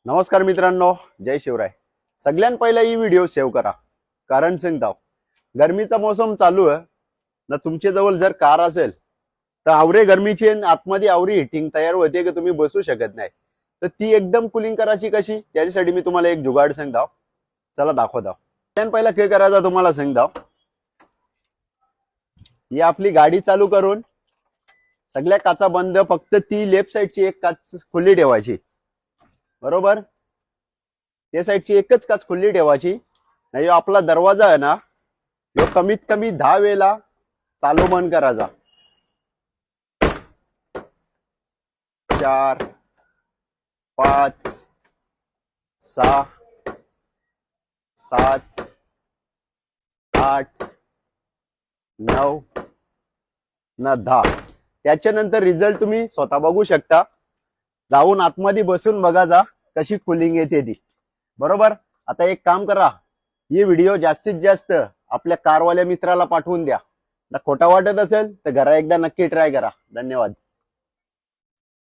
नमस्कार मित्रांनो, जय शिवराय. सगळ्यात पहिला ही व्हिडिओ सेव्ह करा. कारण सांगताव, गरमीचा मोसम चालू आहे ना. तुमच्या जवळ जर कार असेल तर आवरे गरमीची आतमध्ये आवरी हिटिंग तयार होते की तुम्ही बसू शकत नाही. तर ती एकदम कुलिंग करायची कशी, त्याच्यासाठी मी तुम्हाला एक जुगाड सांगताव. चला दाखवताव. सगळ्यात पहिला काय करायचं तुम्हाला सांगताव. ही आपली गाडी चालू करून सगळ्या काचा बंद, फक्त ती लेफ्ट साईडची एक काच खुली ठेवायची. बरोबर, त्या साईडची एकच काच खुली ठेवायची. नाही आपला दरवाजा आहे ना, तो कमीत कमी 10 वेळा चालू बंद करायचा. 4 5 6 7 8 9 ना 10. त्याच्यानंतर रिझल्ट तुम्ही स्वतः बघू शकता. जाऊन आतमध्ये बसून बघा जा कशी कुलिंग येते ती. बरोबर. आता एक काम करा, ही व्हिडिओ जास्तीत जास्त आपल्या कारवाल्या मित्राला पाठवून द्या. खोटा वाटत असेल तर घरा एकदा नक्की ट्राय करा. धन्यवाद.